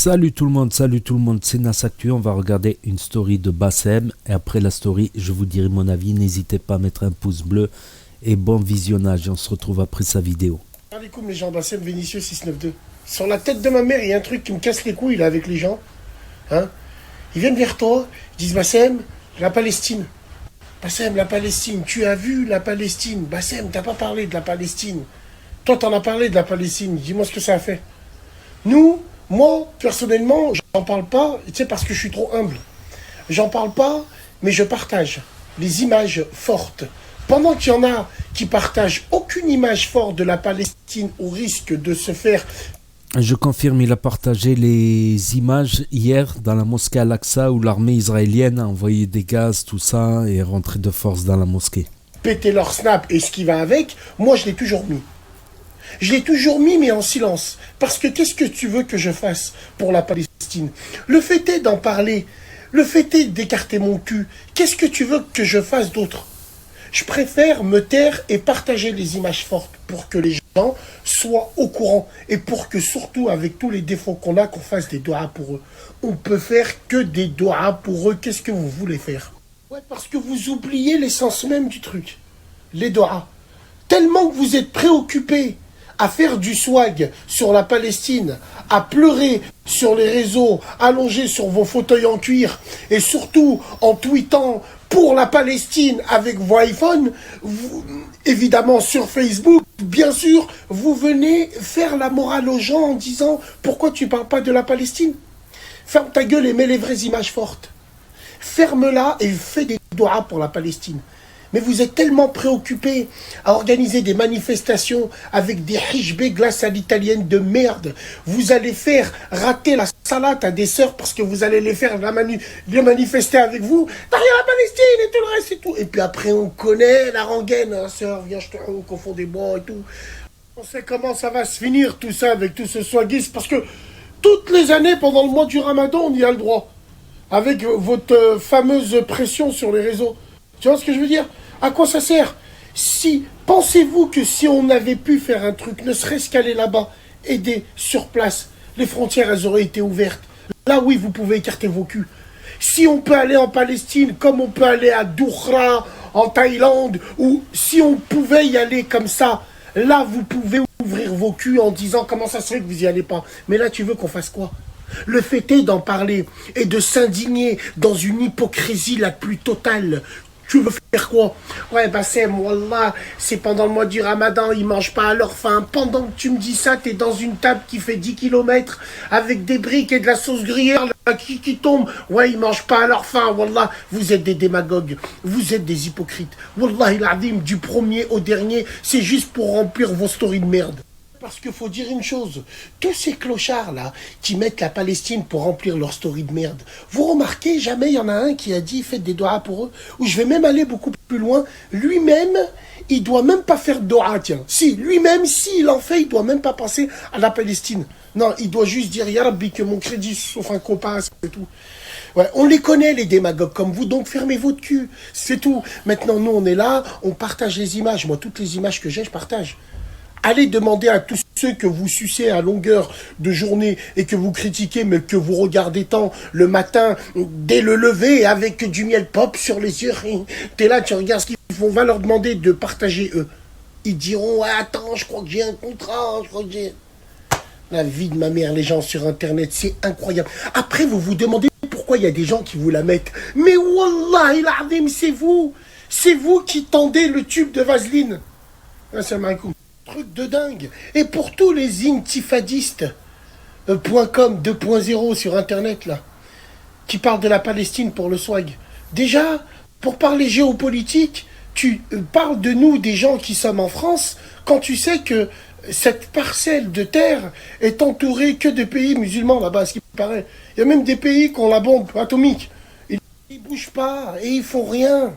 Salut tout le monde, c'est Nas Actu. On va regarder une story de Bassem et après la story, je vous dirai mon avis. N'hésitez pas à mettre un pouce bleu et bon visionnage. Et on se retrouve après sa vidéo. Alaikum les gens, Bassem Vénitieux 692. Sur la tête de ma mère, il y a un truc qui me casse les couilles là avec les gens. Hein, ils viennent vers toi, ils disent Bassem, la Palestine. Bassem, la Palestine, tu as vu la Palestine. Bassem, t'as pas parlé de la Palestine. Toi, t'en as parlé de la Palestine. Dis-moi ce que ça a fait. Moi, personnellement, j'en parle pas, tu sais, parce que je suis trop humble. J'en parle pas, mais je partage les images fortes. Pendant qu'il y en a qui partagent aucune image forte de la Palestine au risque de se faire... Je confirme, il a partagé les images hier dans la mosquée Al-Aqsa où l'armée israélienne a envoyé des gaz, tout ça, et est rentrée de force dans la mosquée. Péter leur snap et ce qui va avec, moi je l'ai toujours mis. Je l'ai toujours mis, mais en silence. Parce que qu'est-ce que tu veux que je fasse pour la Palestine? Le fait est d'en parler. Le fait est d'écarter mon cul. Qu'est-ce que tu veux que je fasse d'autre? Je préfère me taire et partager les images fortes pour que les gens soient au courant. Et pour que surtout, avec tous les défauts qu'on a, qu'on fasse des doigts pour eux. On peut faire que des doigts pour eux. Qu'est-ce que vous voulez faire? Ouais, parce que vous oubliez l'essence même du truc. Les doigts. Tellement que vous êtes préoccupés à faire du swag sur la Palestine, à pleurer sur les réseaux, allongés sur vos fauteuils en cuir, et surtout en tweetant pour la Palestine avec vos iPhones, évidemment sur Facebook, bien sûr, vous venez faire la morale aux gens en disant « Pourquoi tu parles pas de la Palestine ?» Ferme ta gueule et mets les vraies images fortes. Ferme-la et fais des doigts pour la Palestine. Mais vous êtes tellement préoccupés à organiser des manifestations avec des hijbés glace à l'italienne de merde. Vous allez faire rater la salade à des sœurs parce que vous allez les faire les manifester avec vous. Derrière la Palestine et tout le reste et tout. Et puis après, on connaît la rengaine. Hein, sœur, viens, je te rends au fond des bois et tout. On sait comment ça va se finir tout ça avec tout ce swagisme. Parce que toutes les années, pendant le mois du Ramadan, on y a le droit. Avec votre fameuse pression sur les réseaux. Tu vois ce que je veux dire? À quoi ça sert? Pensez-vous que si on avait pu faire un truc, ne serait-ce qu'aller là-bas, aider sur place, les frontières, elles auraient été ouvertes. Là, oui, vous pouvez écarter vos culs. Si on peut aller en Palestine, comme on peut aller à Doukra, en Thaïlande, ou si on pouvait y aller comme ça, là, vous pouvez ouvrir vos culs en disant comment ça se fait que vous y allez pas. Mais là, tu veux qu'on fasse quoi? Le fait est d'en parler et de s'indigner dans une hypocrisie la plus totale. Tu veux faire quoi? Ouais, Bassem, wallah, c'est pendant le mois du Ramadan, ils mangent pas à leur faim. Pendant que tu me dis ça, t'es dans une table qui fait 10 kilomètres avec des briques et de la sauce gruyère là, qui tombe. Ouais, ils mangent pas à leur faim, wallah. Vous êtes des démagogues, vous êtes des hypocrites. Wallah, il adim, du premier au dernier, c'est juste pour remplir vos stories de merde. Parce qu'il faut dire une chose, tous ces clochards-là qui mettent la Palestine pour remplir leur story de merde, vous remarquez, jamais il y en a un qui a dit « faites des doigts pour eux » ou je vais même aller beaucoup plus loin, lui-même, il doit même pas faire de doigts, tiens. Si, lui-même, s'il en fait, il doit même pas penser à la Palestine. Non, il doit juste dire « Ya Rabbi, que mon crédit sauf un copain, c'est tout ». Ouais, on les connaît, les démagogues comme vous, donc fermez votre cul, c'est tout. Maintenant, nous, on est là, on partage les images. Moi, toutes les images que j'ai, je partage. Allez demander à tous ceux que vous sucez à longueur de journée et que vous critiquez, mais que vous regardez tant le matin, dès le lever, avec du miel pop sur les yeux. T'es là, tu regardes ce qu'ils font, va leur demander de partager eux. Ils diront, ouais, attends, je crois que j'ai un contrat, je crois que j'ai... La vie de ma mère, les gens sur Internet, c'est incroyable. Après, vous vous demandez pourquoi il y a des gens qui vous la mettent. Mais wallah, il a c'est vous. C'est vous qui tendez le tube de vaseline. Assalamu alaikum. Truc de dingue. Et pour tous les intifadistes .com 2.0 sur Internet, là, qui parlent de la Palestine pour le swag. Déjà, pour parler géopolitique, tu parles de nous, des gens qui sommes en France, quand tu sais que cette parcelle de terre est entourée que de pays musulmans là-bas, ce qui paraît. Il y a même des pays qui ont la bombe atomique. Ils ne bougent pas et ils font rien.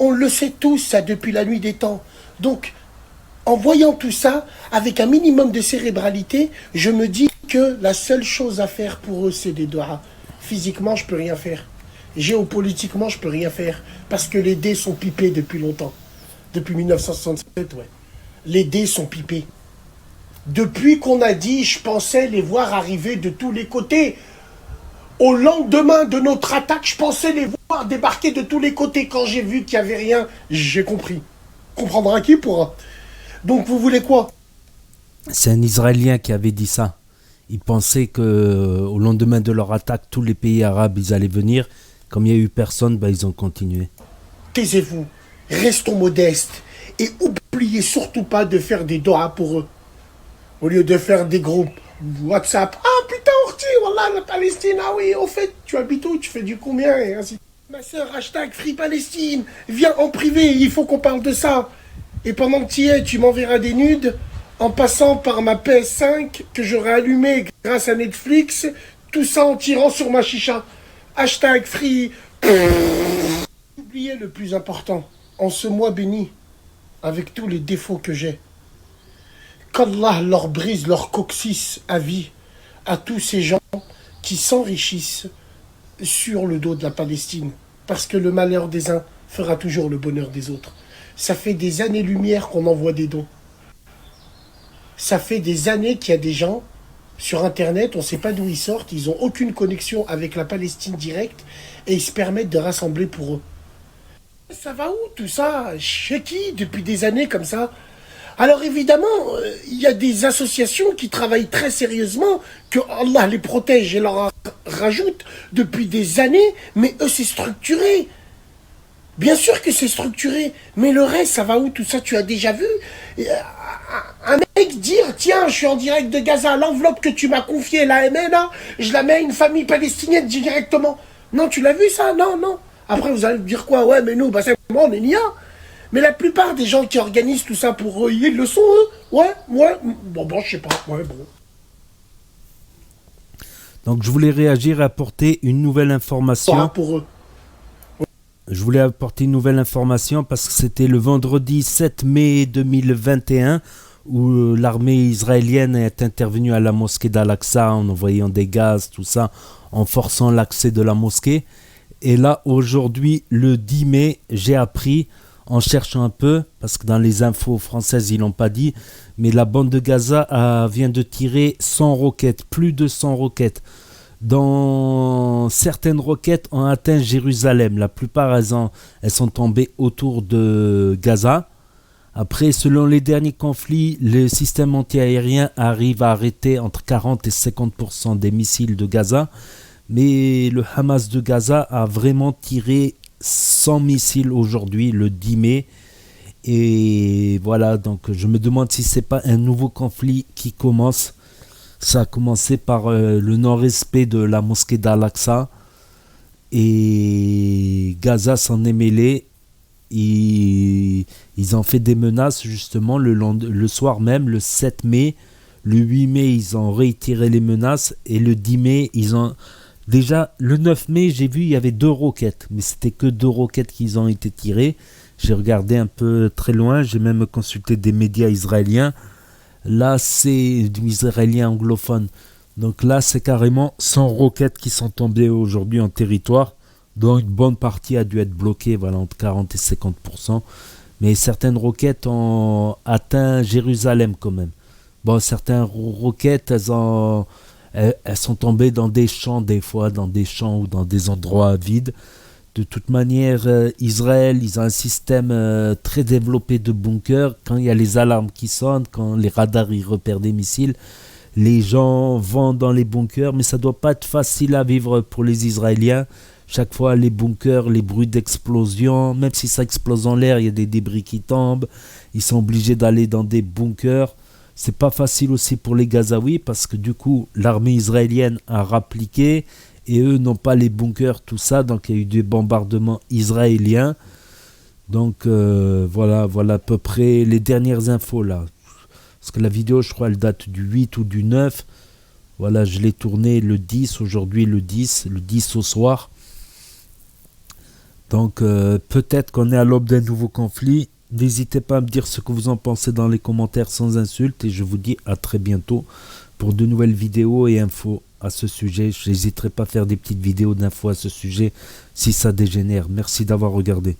On le sait tous, ça, depuis la nuit des temps. Donc, en voyant tout ça, avec un minimum de cérébralité, je me dis que la seule chose à faire pour eux, c'est des doigts. Physiquement, je peux rien faire. Géopolitiquement, je peux rien faire. Parce que les dés sont pipés depuis longtemps. Depuis 1967, ouais. Les dés sont pipés. Depuis qu'on a dit, je pensais les voir arriver de tous les côtés. Au lendemain de notre attaque, je pensais les voir débarquer de tous les côtés. Quand j'ai vu qu'il n'y avait rien, j'ai compris. Comprendra qui pourra. Donc vous voulez quoi? C'est un Israélien qui avait dit ça. Il pensait que au lendemain de leur attaque, tous les pays arabes ils allaient venir. Comme il n'y a eu personne, bah, ils ont continué. Taisez-vous, restons modestes et oubliez surtout pas de faire des doigts pour eux. Au lieu de faire des groupes WhatsApp. Ah putain, Orti, voilà la Palestine. Ah oui, au fait, tu habites où? Tu fais du combien? Et ainsi. Ma soeur, hashtag Free Palestine. Viens en privé, il faut qu'on parle de ça. Et pendant que tu y es, tu m'enverras des nudes en passant par ma PS5 que j'aurai allumée grâce à Netflix. Tout ça en tirant sur ma chicha. Hashtag Free. Oubliez le plus important. En ce mois béni, avec tous les défauts que j'ai, qu'Allah leur brise leur coccyx à vie à tous ces gens qui s'enrichissent sur le dos de la Palestine. Parce que le malheur des uns fera toujours le bonheur des autres. Ça fait des années-lumière qu'on envoie des dons. Ça fait des années qu'il y a des gens sur Internet, on ne sait pas d'où ils sortent, ils n'ont aucune connexion avec la Palestine directe et ils se permettent de rassembler pour eux. Ça va où tout ça? Chez qui depuis des années comme ça? Alors évidemment, il y a des associations qui travaillent très sérieusement, que Allah les protège et leur rajoute depuis des années, mais eux c'est structuré. Bien sûr que c'est structuré, mais le reste, ça va où tout ça? Tu as déjà vu un mec dire, tiens, je suis en direct de Gaza, l'enveloppe que tu m'as confiée, la MNA, je la mets à une famille palestinienne directement. Non, tu l'as vu ça? Non, non. Après, vous allez me dire quoi? Ouais, mais nous, bah c'est moi, on est NIA. Mais la plupart des gens qui organisent tout ça pour eux, ils le sont, eux. Ouais. Bon, je sais pas. Ouais, bon. Donc je voulais réagir et apporter une nouvelle information. Pour eux. Je voulais apporter une nouvelle information parce que c'était le vendredi 7 mai 2021 où l'armée israélienne est intervenue à la mosquée d'Al-Aqsa en envoyant des gaz, tout ça, en forçant l'accès de la mosquée. Et là, aujourd'hui, le 10 mai, j'ai appris, en cherchant un peu, parce que dans les infos françaises, ils l'ont pas dit, mais la bande de Gaza vient de tirer 100 roquettes, plus de 100 roquettes. Dans certaines roquettes ont atteint Jérusalem. La plupart, elles sont tombées autour de Gaza. Après, selon les derniers conflits, le système antiaérien arrive à arrêter entre 40 et 50% des missiles de Gaza. Mais le Hamas de Gaza a vraiment tiré 100 missiles aujourd'hui, le 10 mai. Et voilà, donc je me demande si c'est pas un nouveau conflit qui commence. Ça a commencé par le non-respect de la mosquée d'Al-Aqsa. Et Gaza s'en est mêlé. Ils ont fait des menaces justement le soir même, le 7 mai. Le 8 mai, ils ont réitéré les menaces. Et le 10 mai, ils ont... Déjà, le 9 mai, j'ai vu, il y avait 2 roquettes. Mais c'était que 2 roquettes qui ont été tirées. J'ai regardé un peu très loin. J'ai même consulté des médias israéliens. Là, c'est du israélien anglophone. Donc là, c'est carrément 100 roquettes qui sont tombées aujourd'hui en territoire. Donc une bonne partie a dû être bloquée, voilà, entre 40 et 50%. Mais certaines roquettes ont atteint Jérusalem quand même. Bon, certaines roquettes, elles sont tombées dans des champs, des fois, dans des champs ou dans des endroits vides. De toute manière, Israël, ils ont un système très développé de bunkers. Quand il y a les alarmes qui sonnent, quand les radars ils repèrent des missiles, les gens vont dans les bunkers. Mais ça ne doit pas être facile à vivre pour les Israéliens. Chaque fois, les bunkers, les bruits d'explosion, même si ça explose en l'air, il y a des débris qui tombent. Ils sont obligés d'aller dans des bunkers. C'est pas facile aussi pour les Gazaouis parce que du coup, l'armée israélienne a rappliqué. Et eux n'ont pas les bunkers, tout ça. Donc il y a eu des bombardements israéliens. Donc voilà à peu près les dernières infos là. Parce que la vidéo, je crois, elle date du 8 ou du 9. Voilà, je l'ai tournée le 10, aujourd'hui le 10 au soir. Donc peut-être qu'on est à l'aube d'un nouveau conflit. N'hésitez pas à me dire ce que vous en pensez dans les commentaires sans insultes. Et je vous dis à très bientôt pour de nouvelles vidéos et infos à ce sujet. Je n'hésiterai pas à faire des petites vidéos d'infos à ce sujet si ça dégénère. Merci d'avoir regardé.